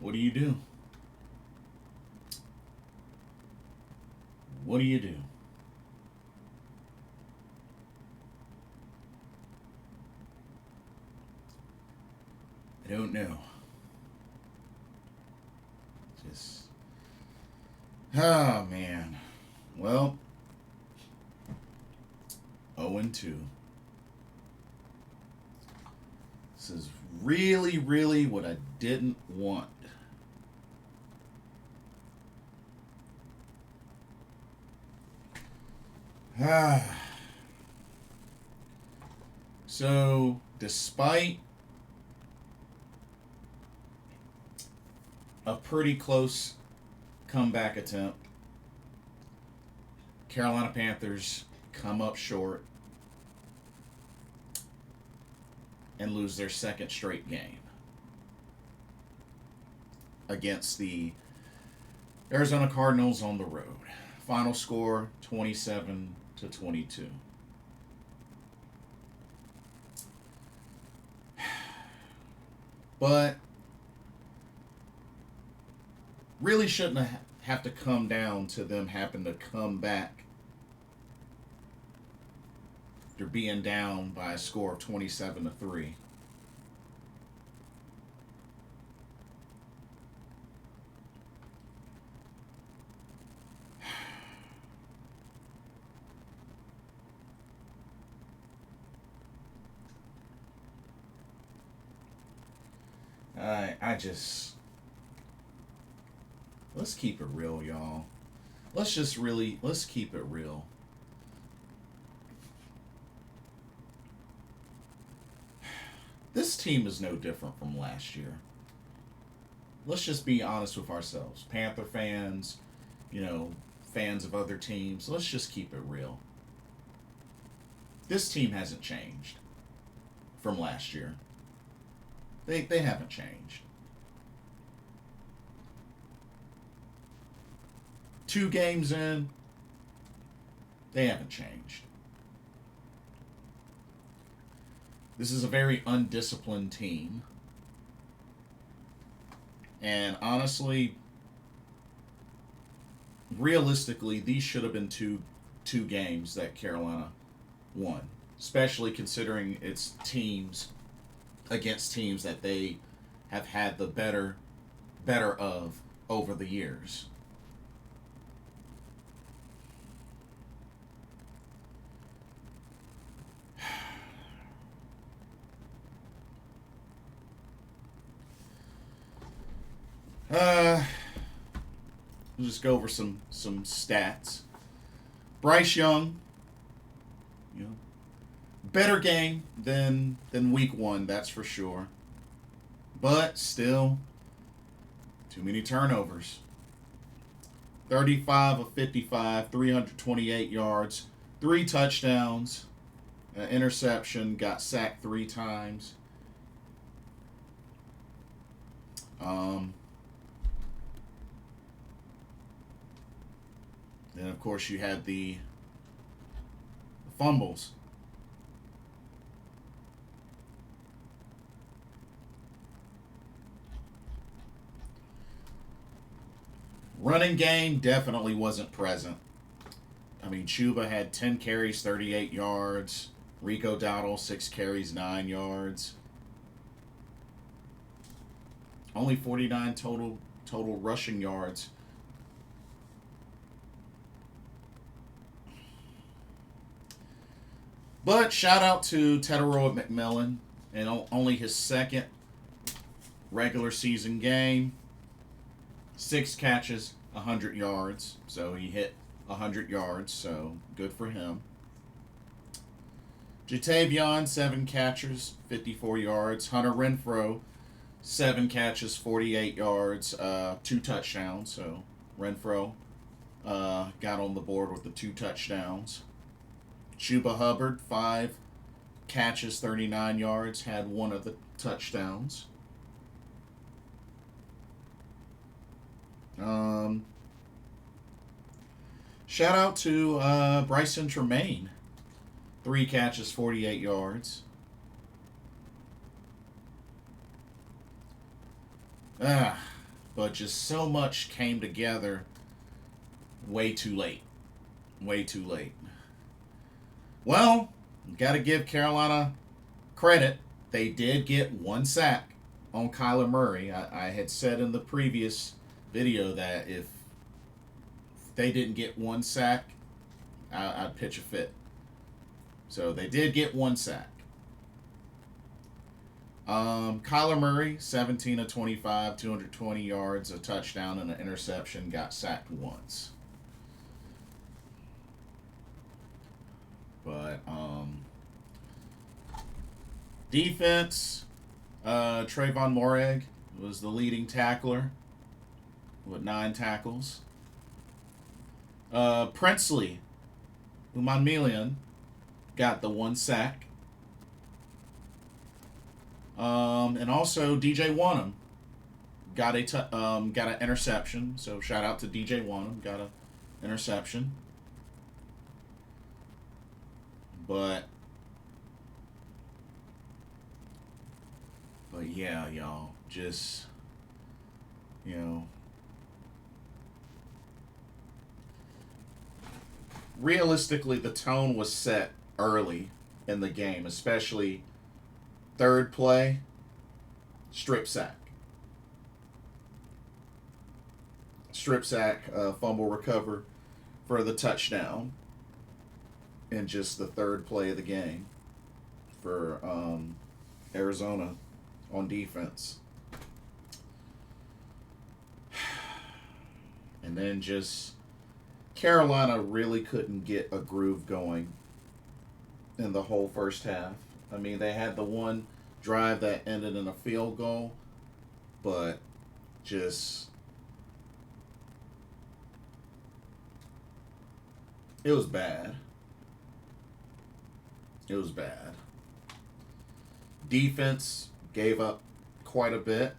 What do you do? What do you do? I don't know. Just. Oh, man. Well, 0 and 2. This is really, really what I didn't want. So, despite a pretty close comeback attempt, Carolina Panthers come up short and lose their second straight game against the Arizona Cardinals on the road. Final score 27-22. But really shouldn't have to come down to them having to come back after being down by a score of 27-3. I just, let's keep it real, y'all. Let's keep it real. This team is no different from last year. Let's just be honest with ourselves. Panther fans, you know, fans of other teams, let's just keep it real. This team hasn't changed from last year. They haven't changed. 2 games in, they haven't changed. This is a very undisciplined team. And honestly, realistically, these should have been two games that Carolina won, especially considering it's teams against teams that they have had the better of over the years. Uh, we'll just go over some stats. Bryce Young, you know, better game than week 1, that's for sure. But still, too many turnovers. 35 of 55, 328 yards, 3 touchdowns, interception, got sacked 3 times. Then, of course, you had the fumbles. Running game definitely wasn't present. I mean, Chuba had 10 carries, 38 yards. Rico Dowdle, 6 carries, 9 yards. Only 49 total rushing yards. But shout out to Tedero McMillan, and only his second regular season game. 6 catches, 100 yards. So he hit 100 yards, so good for him. Jatavion, 7 catches, 54 yards. Hunter Renfrow, 7 catches, 48 yards, 2 touchdowns. So Renfrow got on the board with the 2 touchdowns. Chuba Hubbard, 5 catches, 39 yards, had 1 of the touchdowns. Shout out to Bryson Tremaine, 3 catches, 48 yards. but just so much came together way too late. Way too late. Well, got to give Carolina credit. They did get one sack on Kyler Murray. I had said in the previous video that if they didn't get one sack, I'd pitch a fit. So they did get one sack. Kyler Murray, 17 of 25, 220 yards, a touchdown, and an interception, got sacked once. But defense, Trayvon Moreg was the leading tackler with 9 tackles. Princely, Umanmilian, got the 1 sack. And also DJ Wanham got an interception. So shout out to DJ Wanham, got an interception. But yeah, y'all, just, you know, realistically, the tone was set early in the game, especially third play, strip sack. Strip sack, fumble recover for the touchdown in just the third play of the game for Arizona on defense. And then just Carolina really couldn't get a groove going in the whole first half. I mean, they had the one drive that ended in a field goal, but just, it was bad. It was bad. Defense gave up quite a bit.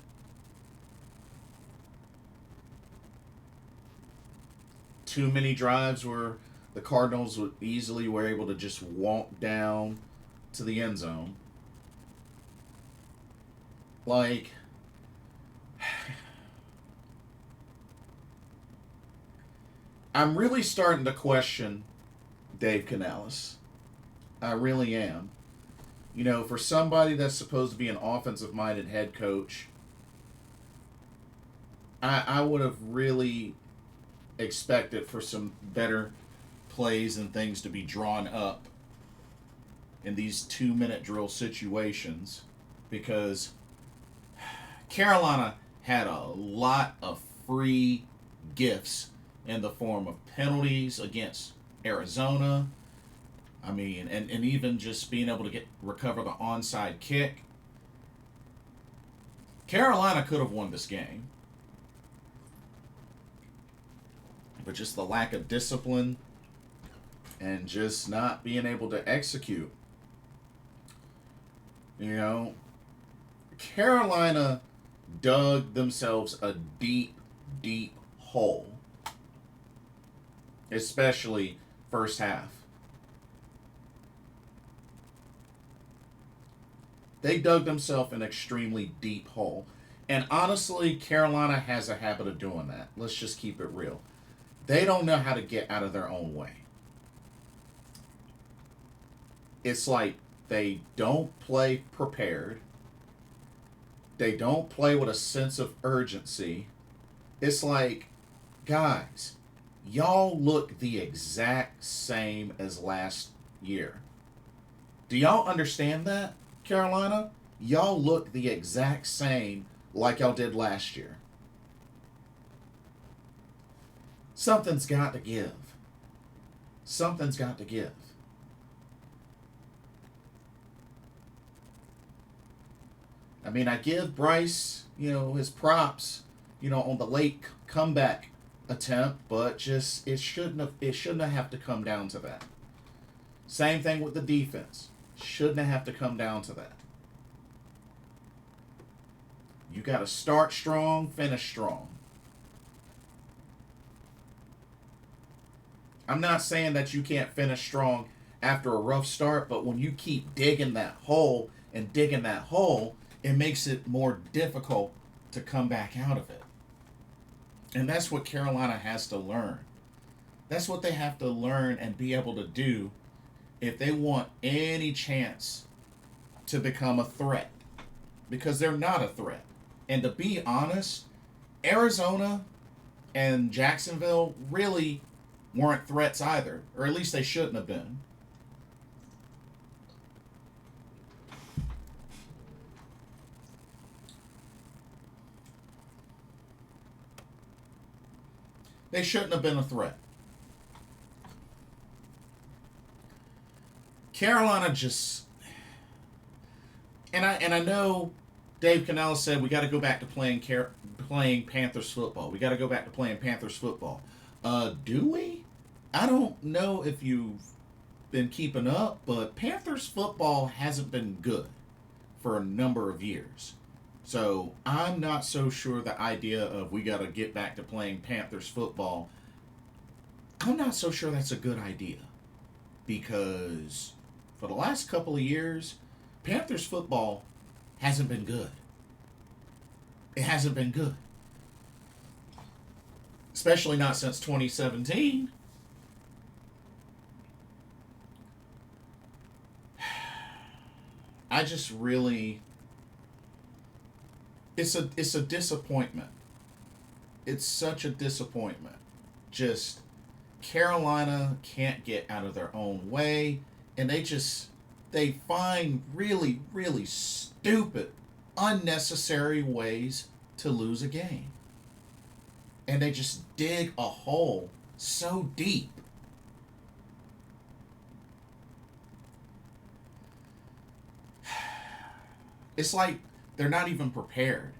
Too many drives where the Cardinals were able to just walk down to the end zone. Like, I'm really starting to question Dave Canales. I really am. You know, for somebody that's supposed to be an offensive-minded head coach, I would have really expected for some better plays and things to be drawn up in these 2-minute drill situations, because Carolina had a lot of free gifts in the form of penalties against Arizona. I mean, and even just being able to recover the onside kick. Carolina could have won this game. But just the lack of discipline and just not being able to execute. You know, Carolina dug themselves a deep, deep hole. Especially first half. They dug themselves an extremely deep hole. And honestly, Carolina has a habit of doing that. Let's just keep it real. They don't know how to get out of their own way. It's like they don't play prepared. They don't play with a sense of urgency. It's like, guys, y'all look the exact same as last year. Do y'all understand that, Carolina? Y'all look the exact same like y'all did last year. Something's got to give. Something's got to give. I mean, I give Bryce, his props, on the late comeback attempt, but just it shouldn't have to come down to that. Same thing with the defense. Shouldn't have to come down to that. You got to start strong, finish strong. I'm not saying that you can't finish strong after a rough start, but when you keep digging that hole, it makes it more difficult to come back out of it. And that's what Carolina has to learn. That's what they have to learn and be able to do if they want any chance to become a threat. Because they're not a threat. And to be honest, Arizona and Jacksonville really weren't threats either, or at least they shouldn't have been. They shouldn't have been a threat. Carolina just, and I know Dave Canales said we got to go back to playing Panthers football. We got to go back to playing Panthers football. Do we? I don't know if you've been keeping up, but Panthers football hasn't been good for a number of years. So I'm not so sure the idea of we got to get back to playing Panthers football. I'm not so sure that's a good idea because for the last couple of years, Panthers football hasn't been good. It hasn't been good, especially not since 2017. I just really, it's a disappointment. It's such a disappointment. Just Carolina can't get out of their own way, and they find really stupid, unnecessary ways to lose a game, and they just dig a hole so deep. It's like they're not even prepared.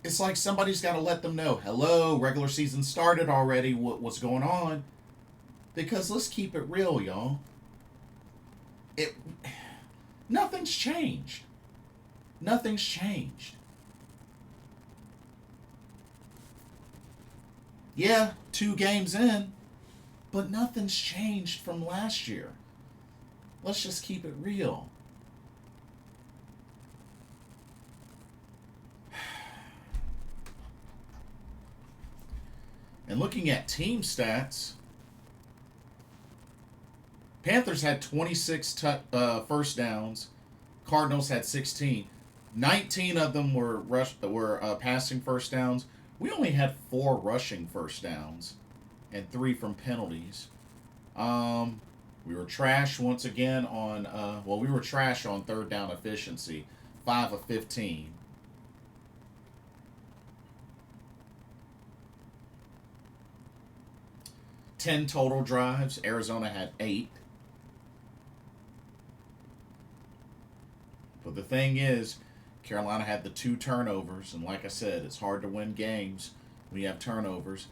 It's like somebody's got to let them know, hello, regular season started already. What's going on? Because let's keep it real, y'all. It nothing's changed. Nothing's changed. Yeah, 2 games in, but nothing's changed from last year. Let's just keep it real. And looking at team stats, Panthers had 26 first downs. Cardinals had 16. 19 of them were passing first downs. We only had 4 rushing first downs and 3 from penalties. We were trash once again on we were trash on third down efficiency, 5 of 15. 10 total drives. Arizona had 8. But the thing is, Carolina had the 2 turnovers, and like I said, it's hard to win games when you have turnovers.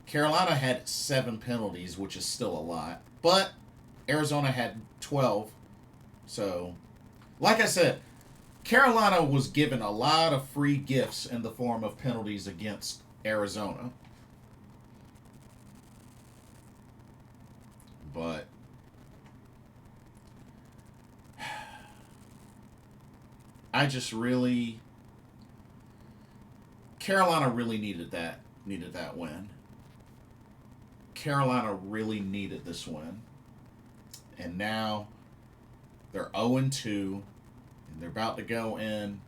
Carolina had 7 penalties, which is still a lot, but Arizona had 12. So, like I said, Carolina was given a lot of free gifts in the form of penalties against Arizona. But I just really Carolina really needed that win. Carolina really needed this win. And now they're 0-2 and they're about to go in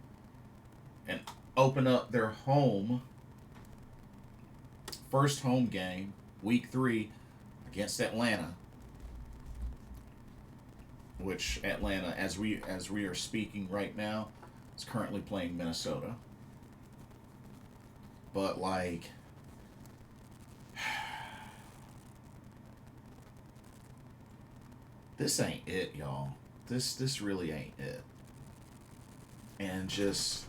and open up their first home game, week 3 against Atlanta. Which Atlanta, as we are speaking right now, is currently playing Minnesota. But like, this ain't it, y'all. This really ain't it. And just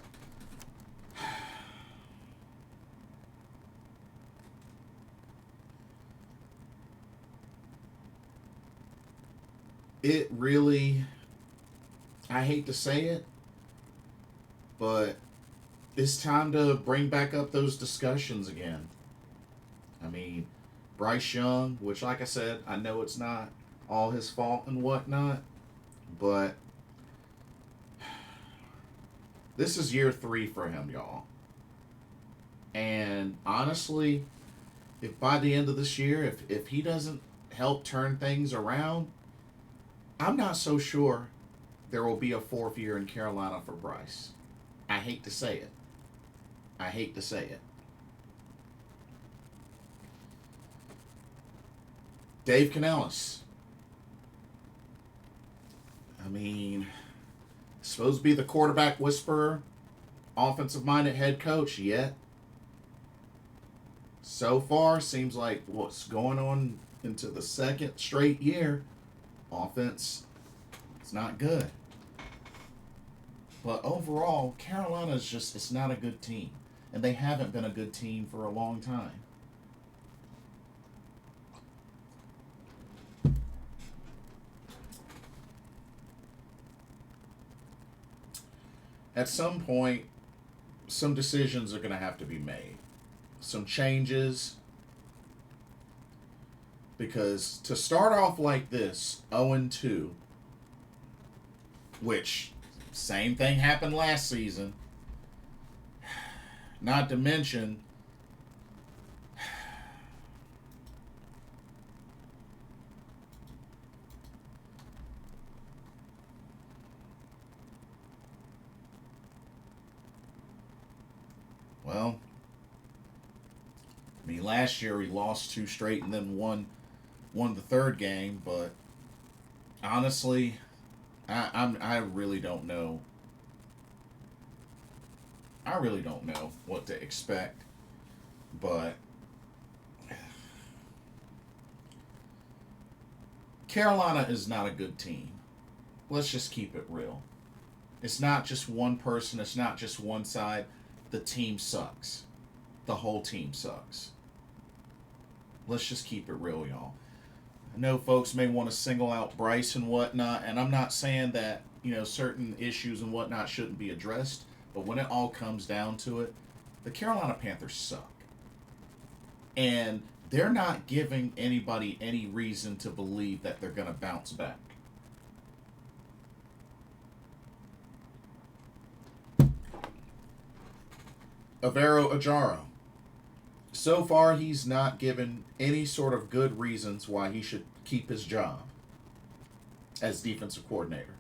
it really, I hate to say it, but it's time to bring back up those discussions again. I mean, Bryce Young, which, like I said, I know it's not all his fault and whatnot, but this is year 3 for him, y'all. And honestly, if by the end of this year, if he doesn't help turn things around, I'm not so sure there will be a fourth year in Carolina for Bryce. I hate to say it. I hate to say it. Dave Canales. I mean, supposed to be the quarterback whisperer, offensive minded head coach, yet so far seems like what's going on into the second straight year, offense, it's not good. But overall, Carolina's just, it's not a good team. And they haven't been a good team for a long time. At some point, some decisions are going to have to be made. Some changes. Because to start off like this, 0-2, which same thing happened last season, not to mention well, I mean, last year he lost two straight and then won the third game. But honestly, I really don't know. I really don't know what to expect. But Carolina is not a good team. Let's just keep it real. It's not just one person. It's not just one side. The team sucks. The whole team sucks. Let's just keep it real, y'all. I know folks may want to single out Bryce and whatnot, and I'm not saying that, certain issues and whatnot shouldn't be addressed, but when it all comes down to it, the Carolina Panthers suck. And they're not giving anybody any reason to believe that they're going to bounce back. Avero Ajaro. So far, he's not given any sort of good reasons why he should keep his job as defensive coordinator.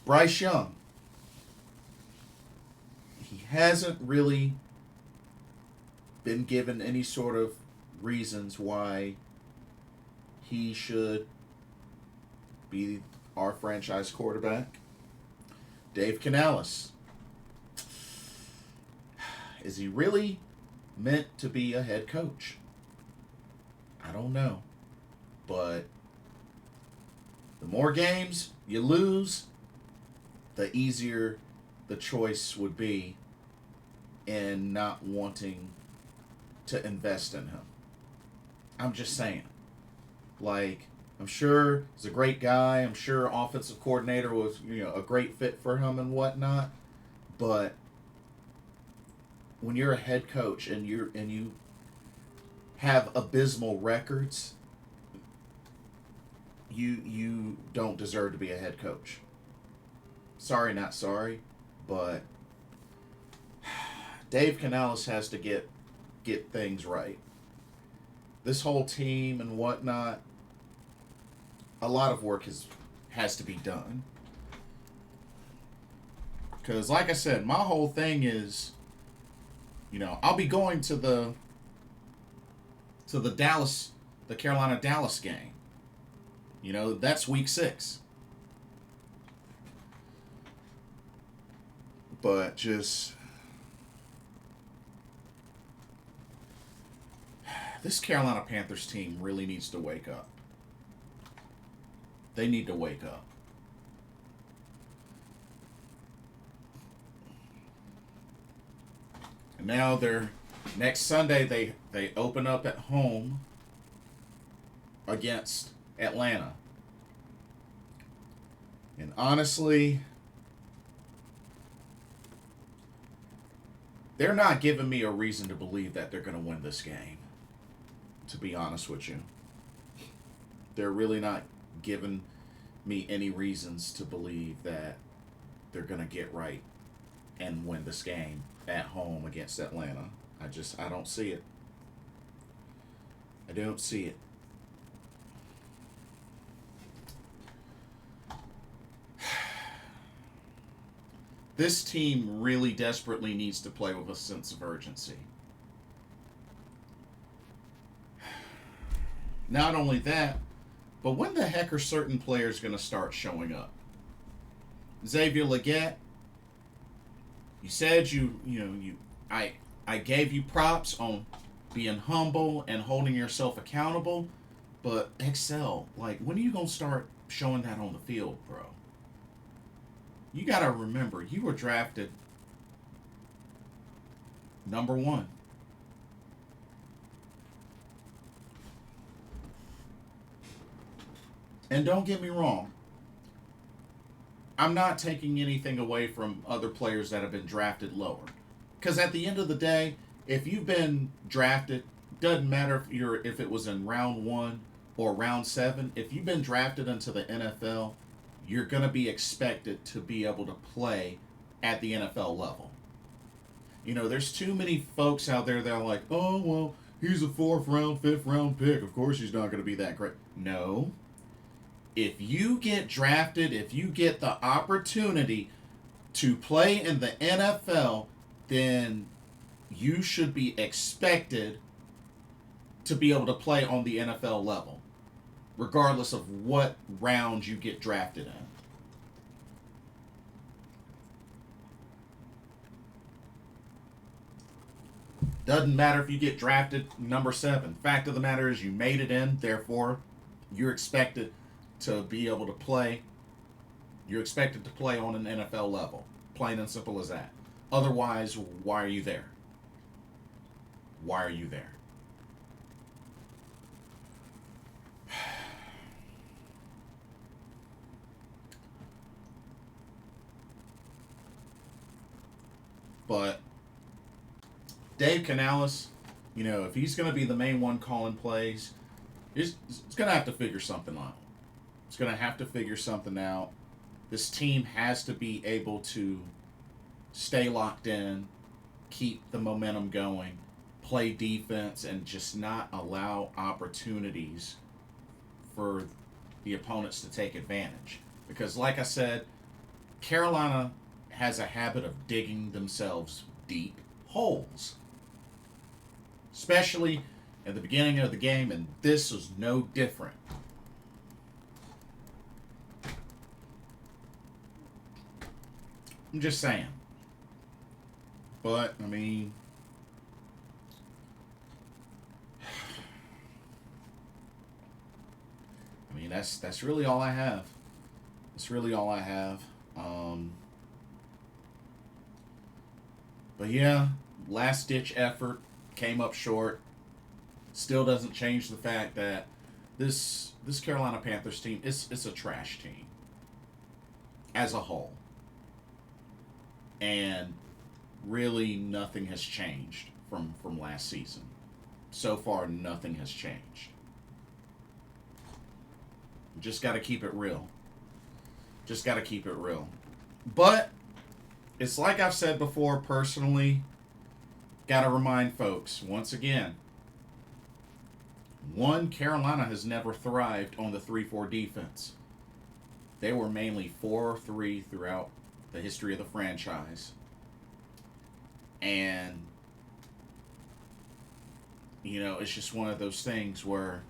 Bryce Young. He hasn't really been given any sort of reasons why he should be our franchise quarterback. Dave Canales. Is he really meant to be a head coach? I don't know. But the more games you lose, the easier the choice would be in not wanting to invest in him. I'm just saying. Like, I'm sure he's a great guy. I'm sure offensive coordinator was, a great fit for him and whatnot. But when you're a head coach and you have abysmal records, you don't deserve to be a head coach. Sorry, not sorry, but Dave Canales has to get things right. This whole team and whatnot, a lot of work has to be done. Because, like I said, my whole thing is, I'll be going to the Carolina Dallas game. That's week 6. But just this Carolina Panthers team really needs to wake up. They need to wake up. And now next Sunday they open up at home against Atlanta. And honestly, they're not giving me a reason to believe that they're going to win this game, to be honest with you. They're really not giving me any reasons to believe that they're going to get right and win this game at home against Atlanta. I don't see it. I don't see it. This team really desperately needs to play with a sense of urgency. Not only that, but when the heck are certain players going to start showing up? Xavier Legette, you said I gave you props on being humble and holding yourself accountable, but excel. Like, when are you going to start showing that on the field, bro? You got to remember, you were drafted number 1. And don't get me wrong, I'm not taking anything away from other players that have been drafted lower. Because at the end of the day, if you've been drafted, doesn't matter if it was in round 1 or round 7, if you've been drafted into the NFL, you're going to be expected to be able to play at the NFL level. You know, there's too many folks out there that are like, oh, well, he's a 4th round, 5th round pick. Of course he's not going to be that great. No. If you get drafted, if you get the opportunity to play in the NFL, then you should be expected to be able to play on the NFL level, regardless of what round you get drafted in. Doesn't matter if you get drafted number 7. Fact of the matter is you made it in, therefore you're expected to be able to play. You're expected to play on an NFL level. Plain and simple as that. Otherwise, why are you there? Why are you there? But Dave Canales, you know, if he's going to be the main one calling plays, he's going to have to figure something out. It's going to have to figure something out. This team has to be able to stay locked in, keep the momentum going, play defense, and just not allow opportunities for the opponents to take advantage. Because, like I said, Carolina has a habit of digging themselves deep holes, especially at the beginning of the game, and this was no different. I'm just saying. But, I mean, that's really all I have. That's really all I have. But yeah, last ditch effort came up short. Still doesn't change the fact that this Carolina Panthers team is a trash team as a whole. And really nothing has changed from last season. So far, nothing has changed. Just got to keep it real. Just got to keep it real. But it's like I've said before personally, got to remind folks, once again, Carolina has never thrived on the 3-4 defense. They were mainly 4-3 throughout the history of the franchise. And, you know, it's just one of those things where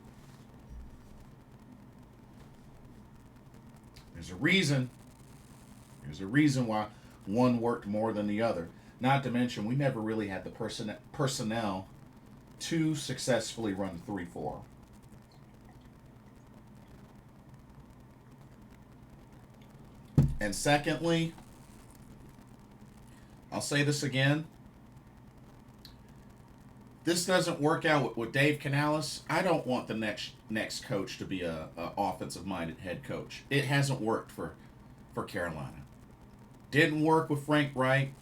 there's a reason why one worked more than the other. Not to mention, we never really had the personnel to successfully run 3-4. And secondly, I'll say this again. This doesn't work out with Dave Canales. I don't want the next coach to be a offensive-minded head coach. It hasn't worked for Carolina. Didn't work with Frank Reich.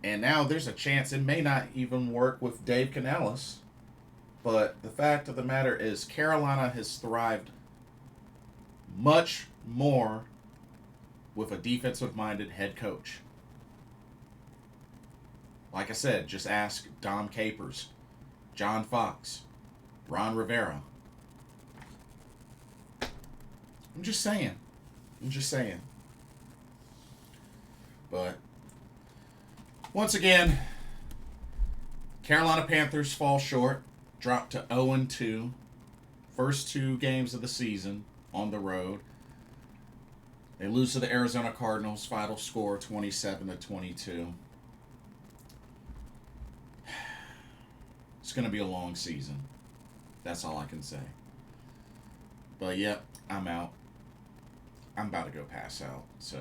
And now there's a chance it may not even work with Dave Canales. But the fact of the matter is Carolina has thrived much more with a defensive-minded head coach. Like I said, just ask Dom Capers, John Fox, Ron Rivera. I'm just saying. I'm just saying. But once again, Carolina Panthers fall short, drop to 0-2. First 2 games of the season on the road. They lose to the Arizona Cardinals. Final score 27-22. It's going to be a long season. That's all I can say. But yep, I'm out. I'm about to go pass out. So,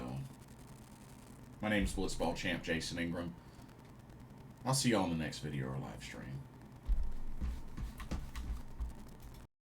my name's Blitzball Champ Jason Ingram. I'll see you all in the next video or live stream.